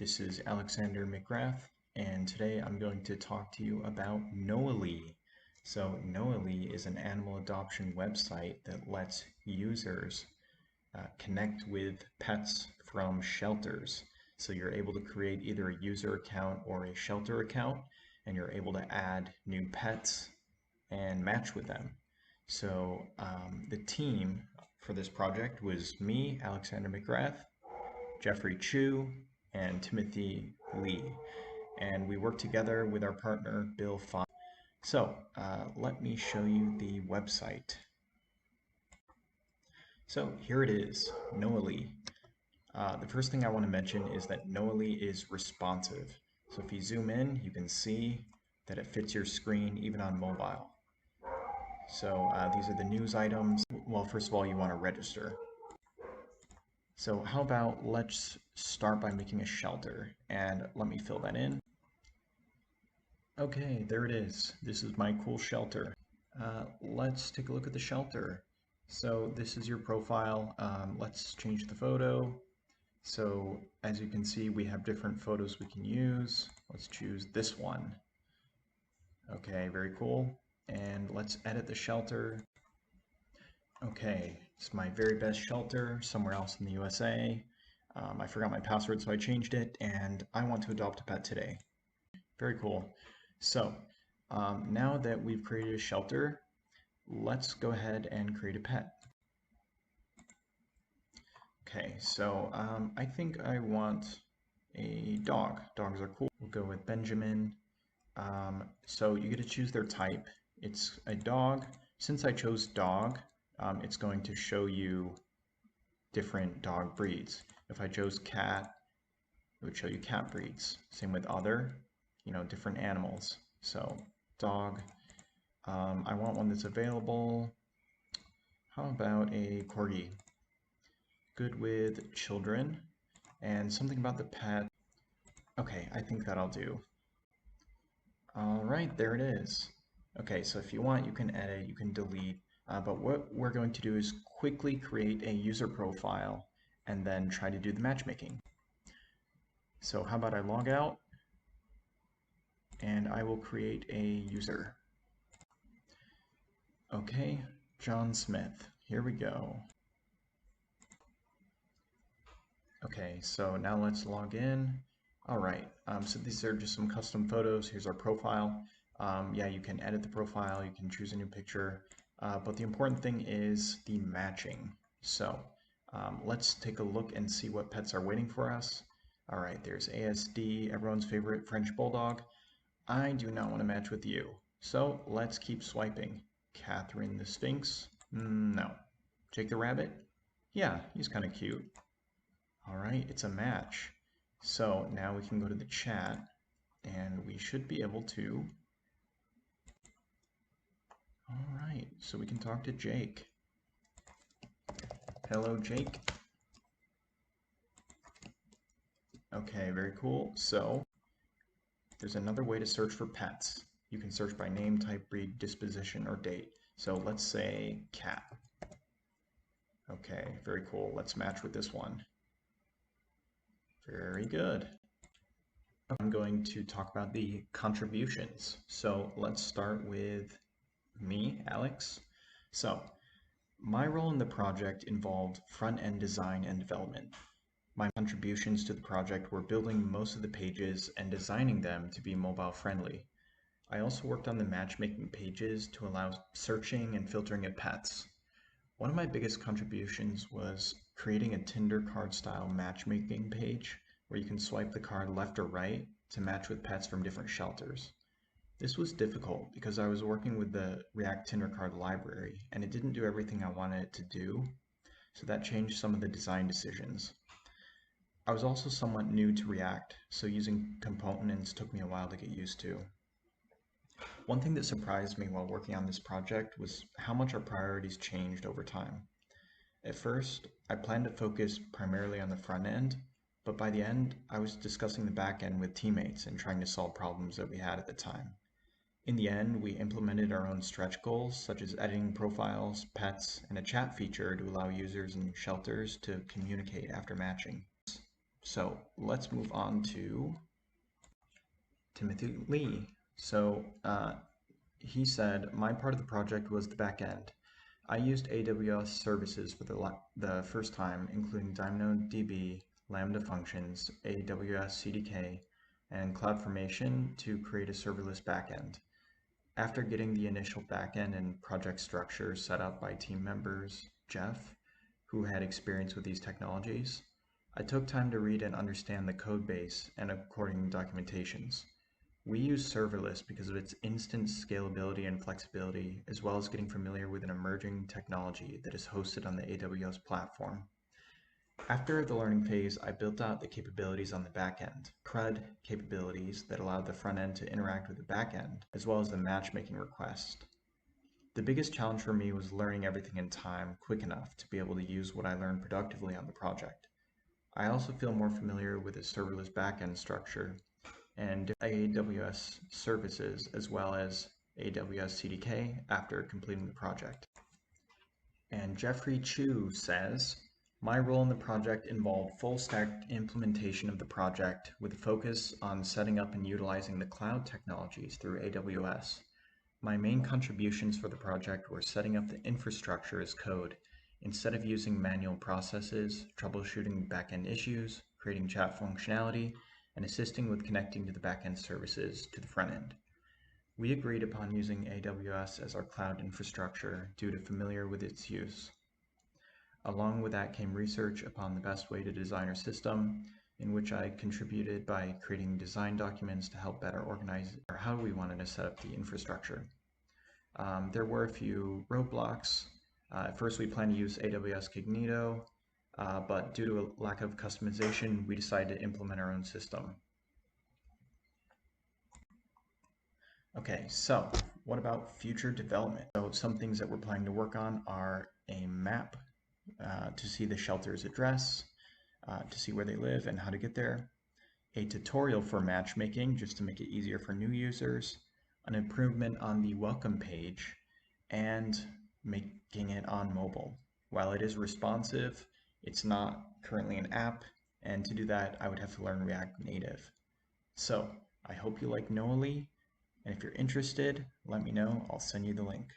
This is Alexander McGrath, and today I'm going to talk to you about Noaly. So Noaly is an animal adoption website that lets users connect with pets from shelters. So you're able to create either a user account or a shelter account, and you're able to add new pets and match with them. So the team for this project was me, Alexander McGrath, Jeffrey Chu, and Timothy Lee. And we work together with our partner, Bill Fox. So let me show you the website. So here it is, Noaly. The first thing I want to mention is that Noaly is responsive. So if you zoom in, you can see that it fits your screen even on mobile. So these are the news items. Well, first of all, you want to register. So how about let's start by making a shelter, and let me fill that in. Okay, there it is. This is my cool shelter. Let's take a look at the shelter. So this is your profile. Let's change the photo. So as you can see, we have different photos we can use. Let's choose this one. Okay, very cool. And let's edit the shelter. Okay, it's my very best shelter somewhere else in the USA. I forgot my password, so I changed it, and I want to adopt a pet today. Very cool. So now that we've created a shelter, let's go ahead and create a pet. Okay, so I think I want a dog. Dogs are cool. We'll go with Benjamin. So you get to choose their type. It's a dog. Since I chose dog, it's going to show you different dog breeds. If I chose cat, it would show you cat breeds. Same with other, different animals. So dog. I want one that's available. How about a corgi? Good with children. And something about the pet. Okay, I think that'll do. All right, there it is. Okay, so if you want, you can edit, you can delete, but what we're going to do is quickly create a user profile and then try to do the matchmaking. So how about I log out and I will create a user. Okay, John Smith, here we go. Okay, so now let's log in. All right, so these are just some custom photos. Here's our profile. Yeah, you can edit the profile, you can choose a new picture, but the important thing is the matching. So let's take a look and see what pets are waiting for us. All right, there's ASD, everyone's favorite French Bulldog. I do not want to match with you. So let's keep swiping. Catherine the Sphinx? No. Jake the Rabbit? Yeah, he's kind of cute. All right, it's a match. So now we can go to the chat and we should be able to. All right, so we can talk to Jake. Hello, Jake. Okay, very cool. So there's another way to search for pets. You can search by name, type, breed, disposition, or date. So let's say cat. Okay, very cool. Let's match with this one. Very good. I'm going to talk about the contributions. So let's start with me, Alex. So my role in the project involved front-end design and development. My contributions to the project were building most of the pages and designing them to be mobile friendly. I also worked on the matchmaking pages to allow searching and filtering of pets. One of my biggest contributions was creating a Tinder card style matchmaking page where you can swipe the card left or right to match with pets from different shelters. This was difficult because I was working with the React Tinder card library and it didn't do everything I wanted it to do, so that changed some of the design decisions. I was also somewhat new to React, so using components took me a while to get used to. One thing that surprised me while working on this project was how much our priorities changed over time. At first, I planned to focus primarily on the front end, but by the end, I was discussing the back end with teammates and trying to solve problems that we had at the time. In the end, we implemented our own stretch goals, such as editing profiles, pets, and a chat feature to allow users and shelters to communicate after matching. So let's move on to Timothy Lee. So he said, my part of the project was the back end. I used AWS services for the first time, including DynamoDB, Lambda functions, AWS CDK, and CloudFormation to create a serverless backend. After getting the initial backend and project structure set up by team members, Jeff, who had experience with these technologies, I took time to read and understand the code base and according documentations. We use serverless because of its instant scalability and flexibility, as well as getting familiar with an emerging technology that is hosted on the AWS platform. After the learning phase, I built out the capabilities on the back end, CRUD capabilities that allowed the front end to interact with the back end, as well as the matchmaking request. The biggest challenge for me was learning everything in time quick enough to be able to use what I learned productively on the project. I also feel more familiar with the serverless backend structure and AWS services as well as AWS CDK after completing the project. And Jeffrey Chu says, my role in the project involved full stack implementation of the project with a focus on setting up and utilizing the cloud technologies through AWS. My main contributions for the project were setting up the infrastructure as code instead of using manual processes, troubleshooting backend issues, creating chat functionality, and assisting with connecting to the backend services to the front end. We agreed upon using AWS as our cloud infrastructure due to familiar with its use. Along with that came research upon the best way to design our system, in which I contributed by creating design documents to help better organize how we wanted to set up the infrastructure. There were a few roadblocks. At first, we planned to use AWS Cognito, but due to a lack of customization, we decided to implement our own system. Okay, so what about future development? So some things that we're planning to work on are a map to see the shelter's address, to see where they live and how to get there, a tutorial for matchmaking just to make it easier for new users, an improvement on the welcome page, and making it on mobile. While it is responsive, it's not currently an app, and to do that, I would have to learn React Native. So I hope you like Noah Lee, and if you're interested, let me know. I'll send you the link.